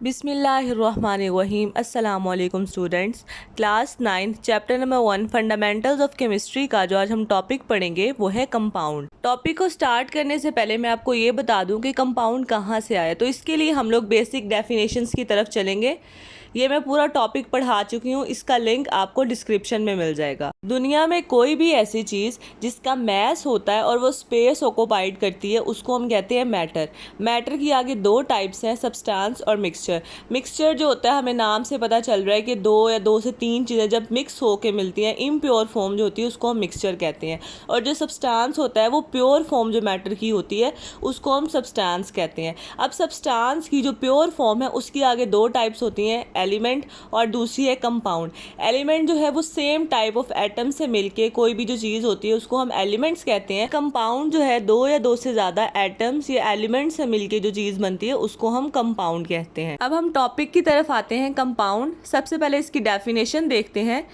बिस्मिल्लाहिर्रहमानिर्रहीम। अस्सलाम वालेकुम students. Class 9 chapter number 1 fundamentals of chemistry का जो आज हम टॉपिक पढ़ेंगे वो है कंपाउंड। टॉपिक को स्टार्ट करने से पहले मैं आपको ये बता दूं कि कंपाउंड कहाँ से आया। तो इसके लिए हम लोग बेसिक डेफिनेशंस की तरफ चलेंगे। ये मैं पूरा टॉपिक पढ़ा चुकी हूँ, इसका लिंक आपको डिस्क्रिप्शन में मिल जाएगा। दुनिया में कोई भी ऐसी चीज़ जिसका मैस होता है और वो स्पेस ऑक्युपाइड करती है उसको हम कहते हैं मैटर। मैटर की आगे दो टाइप्स हैं, सब्सटेंस और मिक्सचर। मिक्सचर जो होता है हमें नाम से पता चल रहा है कि दो या दो से तीन चीज़ें जब मिक्स होके मिलती हैं, इम्प्योर फॉर्म जो होती है उसको हम मिक्सचर कहते हैं। और जो सब्सटेंस होता है वो प्योर फॉर्म जो मैटर की होती है उसको हम सब्सटेंस कहते हैं। अब सब्सटेंस की जो प्योर फॉर्म है उसकी आगे दो टाइप्स होती हैं, एलिमेंट और दूसरी है कंपाउंड। एलिमेंट जो है वो सेम टाइप ऑफ एटम से मिलके कोई भी जो चीज़ होती है उसको हम एलिमेंट्स कहते हैं। कंपाउंड जो है दो या दो से ज़्यादा एटम्स या एलिमेंट से मिलके जो चीज़ बनती है उसको हम कंपाउंड कहते हैं। अब हम टॉपिक की तरफ आते हैं। कंपाउंड, सबसे पहले इसकी डेफिनेशन देखते हैं।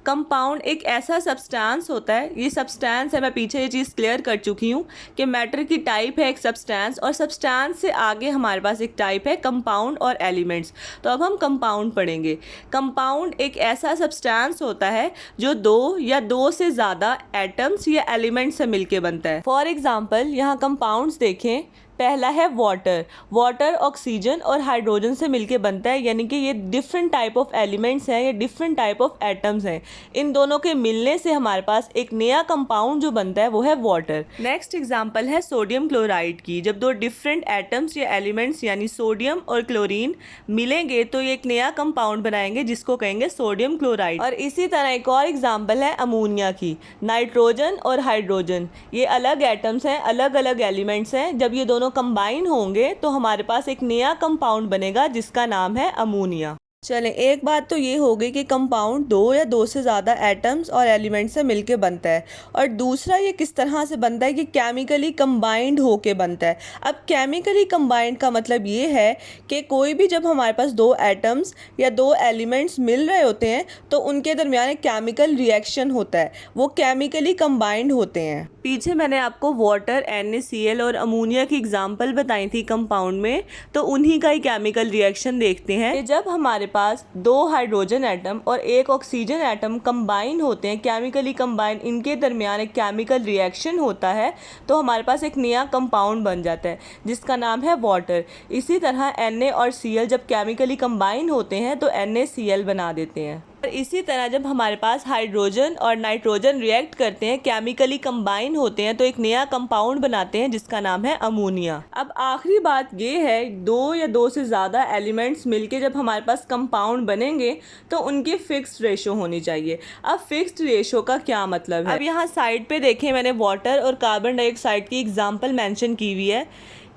कंपाउंड एक ऐसा सब्सटेंस होता है, ये सब्सटेंस है, मैं पीछे ये चीज़ क्लियर कर चुकी हूँ कि मैटर की टाइप है एक सब्सटेंस और सब्सटेंस से आगे हमारे पास एक टाइप है कंपाउंड और एलिमेंट्स। तो अब हम कंपाउंड पढ़ेंगे। कंपाउंड एक ऐसा सब्सटेंस होता है जो दो या दो से ज़्यादा एटम्स या एलिमेंट्स से मिलके बनता है। फॉर एग्जाम्पल यहाँ कंपाउंड्स देखें। पहला है वाटर। वाटर ऑक्सीजन और हाइड्रोजन से मिलके बनता है, यानी कि ये डिफरेंट टाइप ऑफ एलिमेंट्स हैं, ये डिफरेंट टाइप ऑफ एटम्स हैं। इन दोनों के मिलने से हमारे पास एक नया कंपाउंड जो बनता है वो है वाटर। नेक्स्ट एग्जांपल है सोडियम क्लोराइड की। जब दो डिफरेंट एटम्स या एलिमेंट्स यानी सोडियम और क्लोरीन मिलेंगे तो ये एक नया कंपाउंड बनाएंगे जिसको कहेंगे सोडियम क्लोराइड। और इसी तरह एक और एग्जाम्पल है अमोनिया की। नाइट्रोजन और हाइड्रोजन ये अलग एटम्स हैं, अलग अलग एलिमेंट्स हैं। जब ये दोनों कंबाइन होंगे तो हमारे पास एक नया कंपाउंड बनेगा जिसका नाम है अमोनिया। चलें, एक बात तो ये हो गई कि कंपाउंड दो या दो से ज़्यादा एटम्स और एलिमेंट्स से मिलके बनता है। और दूसरा ये किस तरह से बनता है कि केमिकली कंबाइंड होके बनता है। अब केमिकली कंबाइंड का मतलब ये है कि कोई भी जब हमारे पास दो एटम्स या दो एलिमेंट्स मिल रहे होते हैं तो उनके दरमियान एक केमिकल रिएक्शन होता है, वो केमिकली कंबाइंड होते हैं। पीछे मैंने आपको वाटर, NaCl और अमोनिया की एग्जाम्पल बताई थी कंपाउंड में, तो उन्हीं का ही केमिकल रिएक्शन देखते हैं कि जब हमारे पास दो हाइड्रोजन एटम और एक ऑक्सीजन एटम कंबाइन होते हैं, केमिकली कंबाइन, इनके दरमियान एक केमिकल रिएक्शन होता है तो हमारे पास एक नया कंपाउंड बन जाता है जिसका नाम है वाटर। इसी तरह Na और Cl जब केमिकली कंबाइन होते हैं तो NaCl बना देते हैं। और इसी तरह जब हमारे पास हाइड्रोजन और नाइट्रोजन रिएक्ट करते हैं, केमिकली कंबाइन होते हैं तो एक नया कंपाउंड बनाते हैं जिसका नाम है अमोनिया। अब आखिरी बात ये है, दो या दो से ज़्यादा एलिमेंट्स मिलके जब हमारे पास कंपाउंड बनेंगे तो उनकी फिक्स्ड रेशो होनी चाहिए। अब फिक्स्ड रेशो का क्या मतलब है? अब यहाँ साइड पे देखें, मैंने वाटर और कार्बन डाइऑक्साइड की एग्जाम्पल मैंशन की हुई है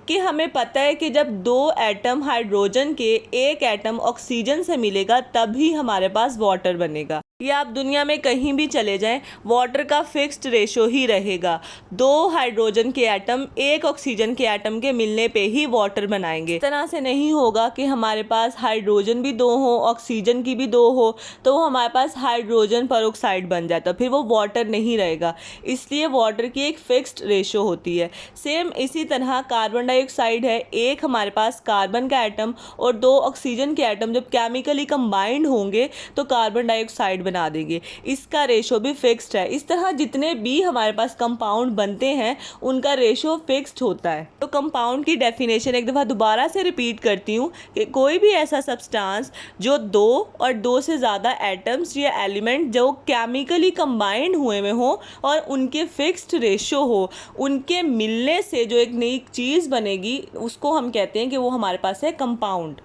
कि हमें पता है कि जब दो एटम हाइड्रोजन के एक एटम ऑक्सीजन से मिलेगा तभी हमारे पास वाटर बनेगा। ये आप दुनिया में कहीं भी चले जाएं, वाटर का फिक्स्ड रेशो ही रहेगा। दो हाइड्रोजन के एटम एक ऑक्सीजन के एटम के मिलने पे ही वाटर बनाएंगे। इस तरह से नहीं होगा कि हमारे पास हाइड्रोजन भी दो हो, ऑक्सीजन की भी दो हो, तो वो हमारे पास हाइड्रोजन पेरोक्साइड बन जाता, फिर वो वाटर नहीं रहेगा। इसलिए वाटर की एक फिक्स्ड रेशो होती है। सेम इसी तरह कार्बन डाइऑक्साइड है, एक हमारे पास कार्बन का एटम और दो ऑक्सीजन के एटम जब केमिकली कंबाइंड होंगे तो कार्बन डाइऑक्साइड बना देंगे, इसका रेशो भी फिक्स्ड है। इस तरह जितने भी हमारे पास कंपाउंड बनते हैं उनका रेशो फिक्स्ड होता है। तो कंपाउंड की डेफिनेशन एक दफ़ा दोबारा से रिपीट करती हूँ कि कोई भी ऐसा सब्सटेंस जो दो और दो से ज़्यादा एटम्स या एलिमेंट जो केमिकली कंबाइंड हुए में हो और उनके फिक्स्ड रेशो हो, उनके मिलने से जो एक नई चीज़ बनेगी उसको हम कहते हैं कि वो हमारे पास है कंपाउंड।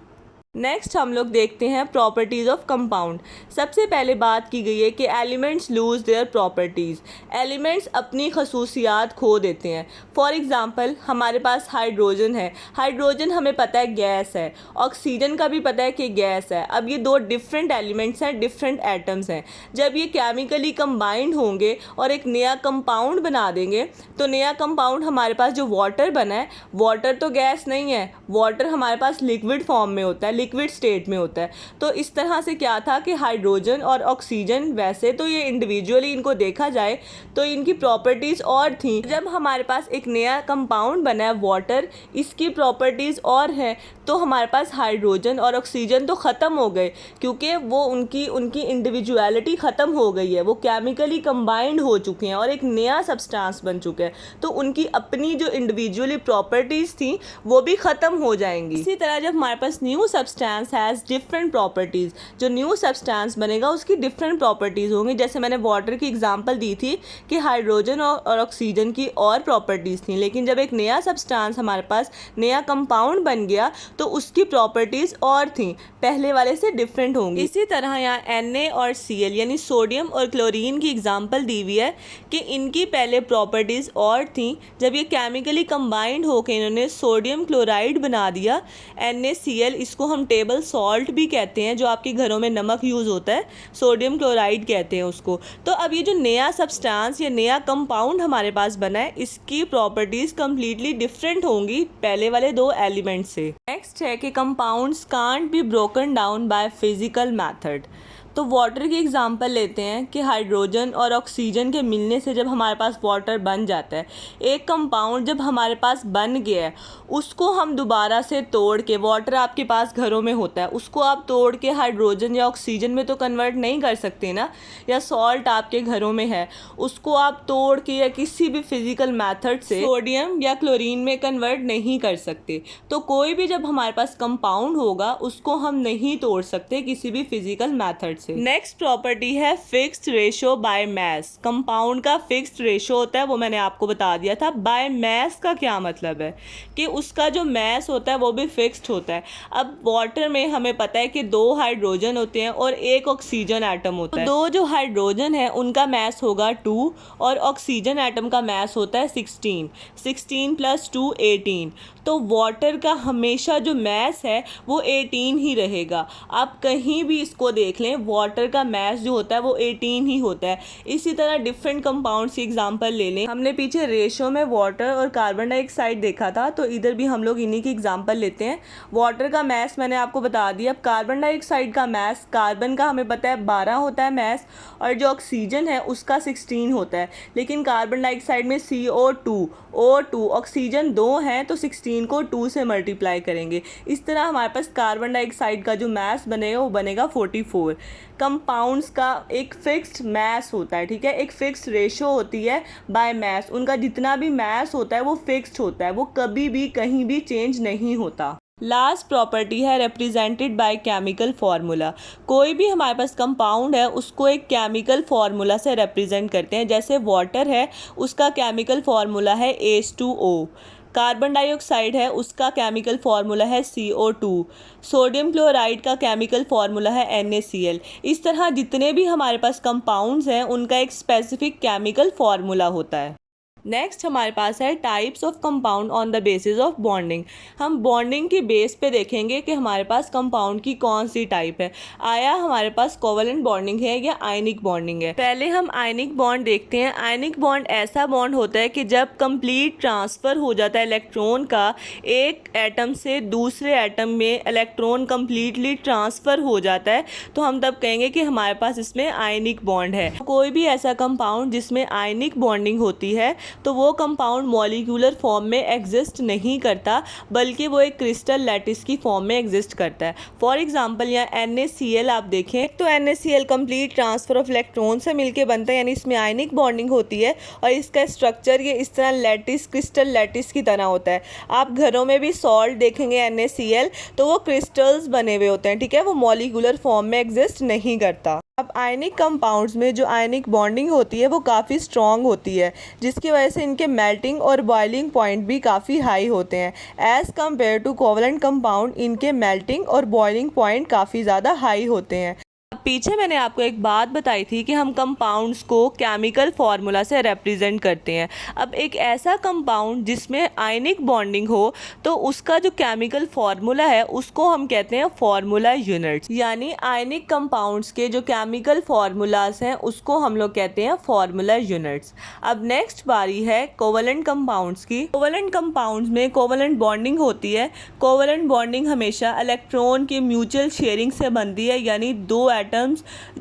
नेक्स्ट हम लोग देखते हैं प्रॉपर्टीज़ ऑफ कंपाउंड। सबसे पहले बात की गई है कि elements lose their properties. Elements अपनी खसूसियात खो देते हैं। फॉर एग्जांपल हमारे पास हाइड्रोजन है, हाइड्रोजन हमें पता है गैस है, ऑक्सीजन का भी पता है कि गैस है। अब ये दो डिफरेंट एलिमेंट्स हैं, डिफरेंट एटम्स हैं। जब ये केमिकली कंबाइंड होंगे और एक नया कंपाउंड बना देंगे तो नया कंपाउंड हमारे पास जो वाटर बना है, वाटर तो गैस नहीं है, वाटर हमारे पास लिक्विड फॉर्म में होता है। लिक्विड स्टेट में होता है। तो इस तरह से क्या था कि हाइड्रोजन और ऑक्सीजन, वैसे तो ये इंडिविजुअली इनको देखा जाए तो इनकी प्रॉपर्टीज़ और थी। जब हमारे पास एक नया कंपाउंड बना है वाटर, इसकी प्रॉपर्टीज़ और हैं, तो हमारे पास हाइड्रोजन और ऑक्सीजन तो ख़त्म हो गए क्योंकि वो उनकी इंडिविजुअलिटी ख़त्म हो गई है, वो केमिकली कंबाइंड हो चुके हैं और एक नया सब्सटेंस बन चुका है। तो उनकी अपनी जो इंडिविजुअली प्रॉपर्टीज़ थी वो भी ख़त्म हो जाएंगी। इसी तरह जब हमारे पास new substance has different properties, जो न्यू सब्सटेंस बनेगा उसकी डिफरेंट प्रॉपर्टीज़ होंगी। जैसे मैंने वाटर की एग्जांपल दी थी कि हाइड्रोजन और ऑक्सीजन की और प्रॉपर्टीज़ थी, लेकिन जब एक नया सब्सटेंस हमारे पास नया कंपाउंड बन गया तो उसकी प्रॉपर्टीज़ और थी, पहले वाले से डिफरेंट होंगी। इसी तरह यहाँ Na और Cl यानी सोडियम और क्लोरीन की एग्जांपल दी हुई है कि इनकी पहले प्रॉपर्टीज़ और थी, जब ये केमिकली कंबाइंड होकर इन्होंने सोडियम क्लोराइड बना दिया NaCl, इसको हम टेबल सॉल्ट भी कहते हैं, जो आपके घरों में नमक यूज़ होता है, सोडियम क्लोराइड कहते हैं उसको। तो अब ये जो नया सब्सटेंस या नया कंपाउंड हमारे पास बना है, इसकी प्रॉपर्टीज़ कम्प्लीटली डिफरेंट होंगी पहले वाले दो एलिमेंट से। नेक्स्ट है कि compounds can't be broken down by physical method. तो वाटर की एग्जांपल लेते हैं कि हाइड्रोजन और ऑक्सीजन के मिलने से जब हमारे पास वाटर बन जाता है, एक कंपाउंड जब हमारे पास बन गया है उसको हम दोबारा से तोड़ के, वाटर आपके पास घरों में होता है, उसको आप तोड़ के हाइड्रोजन या ऑक्सीजन में तो कन्वर्ट नहीं कर सकते ना, या सॉल्ट आपके घरों में है उसको आप तोड़ के या किसी भी फिजिकल मैथड से सोडियम या क्लोरीन में कन्वर्ट नहीं कर सकते। तो कोई भी जब हमारे पास कंपाउंड होगा उसको हम नहीं तोड़ सकते किसी भी फिजिकल मैथड से। नेक्स्ट प्रॉपर्टी है fixed ratio by mass. Compound का फिक्स्ड रेशो होता है, वो मैंने आपको बता दिया था। बाय मास का क्या मतलब है कि उसका जो मास होता है वो भी फिक्स्ड होता है। अब वाटर में हमें पता है कि 2 हाइड्रोजन होते हैं और 1 ऑक्सीजन एटम होता है। तो 2 जो हाइड्रोजन है उनका मास होगा 2 और ऑक्सीजन एटम का मास होता है 16 + 2 18। तो वाटर का हमेशा जो मास है वो 18 ही रहेगा। आप कहीं भी इसको देख लें, वाटर का मास जो होता है वो 18 ही होता है। इसी तरह डिफरेंट कंपाउंड्स की एग्जांपल ले लें। हमने पीछे रेशो में वाटर और कार्बन डाइऑक्साइड देखा था, तो इधर भी हम लोग इन्हीं की एग्जांपल लेते हैं। वाटर का मास मैंने आपको बता दिया। अब कार्बन डाइऑक्साइड का मास, कार्बन का हमें पता है 12 होता है मास, और जो ऑक्सीजन है उसका 16 होता है। लेकिन कार्बन डाइऑक्साइड में CO2 O2 ऑक्सीजन 2 हैं, तो 16 को 2 से मल्टीप्लाई करेंगे। इस तरह हमारे पास कार्बन डाइऑक्साइड का जो मास बनेगा वो बनेगा 44। कंपाउंड्स का एक फिक्स्ड मास होता है, ठीक है, एक फिक्स्ड रेशो होती है बाय मास। उनका जितना भी मास होता है वो फिक्स्ड होता है, वो कभी भी कहीं भी चेंज नहीं होता। लास्ट प्रॉपर्टी है रिप्रेजेंटेड बाय केमिकल फार्मूला। कोई भी हमारे पास कंपाउंड है उसको एक केमिकल फार्मूला से रिप्रेजेंट करते हैं। जैसे वाटर है, उसका केमिकल फार्मूला है H2O। कार्बन डाइऑक्साइड है, उसका केमिकल फार्मूला है CO2। सोडियम क्लोराइड का केमिकल फार्मूला है NaCl। इस तरह जितने भी हमारे पास कंपाउंड्स हैं उनका एक स्पेसिफिक केमिकल फार्मूला होता है। नेक्स्ट हमारे पास है types of compound on the basis of bonding. हम बॉन्डिंग की बेस पे देखेंगे कि हमारे पास कंपाउंड की कौन सी टाइप है। आया हमारे पास कोवलेंट बॉन्डिंग है या आयनिक बॉन्डिंग है। पहले हम आयनिक बॉन्ड देखते हैं। आयनिक बॉन्ड ऐसा बॉन्ड होता है कि जब कंप्लीट ट्रांसफ़र हो जाता है इलेक्ट्रॉन का, एक एटम से दूसरे एटम में इलेक्ट्रॉन कम्प्लीटली ट्रांसफ़र हो जाता है, तो हम तब कहेंगे कि हमारे पास इसमें आयनिक बॉन्ड है। कोई भी ऐसा कंपाउंड जिसमें आयनिक बॉन्डिंग होती है तो वो कंपाउंड मॉलिक्यूलर फॉर्म में एग्जिस्ट नहीं करता, बल्कि वो एक क्रिस्टल लैटिस की फॉर्म में एग्जिस्ट करता है। फॉर एग्जांपल यहाँ NaCl आप देखें तो NaCl complete transfer of electron से मिलके बनता है, यानी इसमें आयनिक बॉन्डिंग होती है और इसका स्ट्रक्चर ये इस तरह लैटिस, क्रिस्टल लैटिस की तरह होता है। आप घरों में भी सॉल्ट देखेंगे NaCl तो वो क्रिस्टल्स बने हुए होते हैं, ठीक है, वो मॉलिक्यूलर फॉर्म में एग्जिस्ट नहीं करता। अब आयनिक कंपाउंड्स में जो आयनिक बॉन्डिंग होती है वो काफ़ी स्ट्रॉन्ग होती है, जिसकी वजह से इनके मेल्टिंग और बॉइलिंग पॉइंट भी काफ़ी हाई होते हैं। As compare to covalent compound इनके मेल्टिंग और बॉइलिंग पॉइंट काफ़ी ज़्यादा हाई होते हैं। अब पीछे मैंने आपको एक बात बताई थी कि हम कंपाउंड्स को केमिकल फार्मूला से रिप्रेजेंट करते हैं। अब एक ऐसा कंपाउंड जिसमें आयनिक बॉन्डिंग हो तो उसका जो केमिकल फार्मूला है उसको हम कहते हैं फार्मूला यूनिट्स, यानी आयनिक कंपाउंड्स के जो केमिकल फार्मूलाज हैं उसको हम लोग कहते हैं फार्मूला यूनिट्स। अब नेक्स्ट बारी है कोवलेंट कंपाउंड्स की। कोवलेंट कंपाउंड्स में कोवलेंट बॉन्डिंग होती है। कोवलेंट बॉन्डिंग हमेशा इलेक्ट्रॉन के म्यूचुअल शेयरिंग से बनती है, यानी दो एटम्स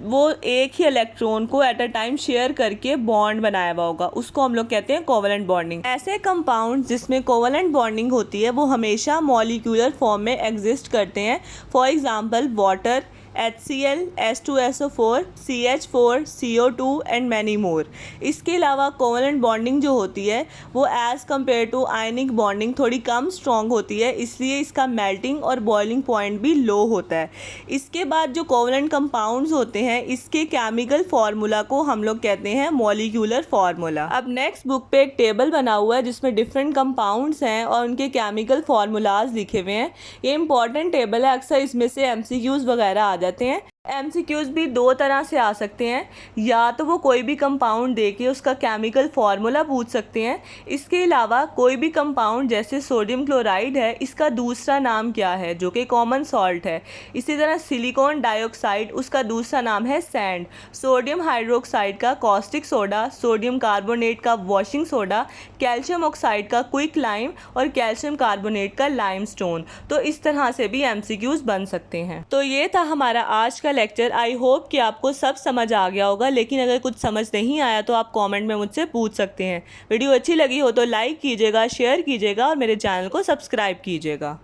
वो एक ही इलेक्ट्रॉन को एट अ टाइम शेयर करके बॉन्ड बनाया हुआ होगा, उसको हम लोग कहते हैं कोवलेंट बॉन्डिंग। ऐसे कंपाउंड जिसमें कोवलेंट बॉन्डिंग होती है वो हमेशा मॉलिक्यूलर फॉर्म में एग्जिस्ट करते हैं। For example water, HCl, H2SO4, CH4, CO2 and many more. इसके अलावा कोवलेंट बॉन्डिंग जो होती है वो as compare to ionic bonding थोड़ी कम स्ट्रॉन्ग होती है, इसलिए इसका मेल्टिंग और बॉइलिंग पॉइंट भी लो होता है। इसके बाद जो कोवलेंट कंपाउंड्स होते हैं इसके केमिकल फार्मूला को हम लोग कहते हैं मॉलिक्यूलर फार्मूला। अब नेक्स्ट बुक पे एक टेबल बना हुआ है जिसमें डिफरेंट कंपाउंड्स हैं और उनके केमिकल फार्मूलाज लिखे हुए हैं। ये इंपॉर्टेंट टेबल है, अक्सर इसमें से MCQs वगैरह आ जाते हैं। MCQs भी दो तरह से आ सकते हैं, या तो वो कोई भी कंपाउंड दे के उसका केमिकल फार्मूला पूछ सकते हैं। इसके अलावा कोई भी कंपाउंड जैसे सोडियम क्लोराइड है इसका दूसरा नाम क्या है जो कि कॉमन सॉल्ट है। इसी तरह सिलिकॉन डाइऑक्साइड उसका दूसरा नाम है सैंड, सोडियम हाइड्रोक्साइड का कॉस्टिक सोडा, सोडियम कार्बोनेट का वॉशिंग सोडा, कैल्शियम ऑक्साइड का क्विक लाइम और कैल्शियम कार्बोनेट का लाइमस्टोन। तो इस तरह से भी MCQs बन सकते हैं। तो ये था हमारा आज का लेक्चर। आई होप कि आपको सब समझ आ गया होगा, लेकिन अगर कुछ समझ नहीं आया तो आप कमेंट में मुझसे पूछ सकते हैं। वीडियो अच्छी लगी हो तो लाइक कीजिएगा, शेयर कीजिएगा और मेरे चैनल को सब्सक्राइब कीजिएगा।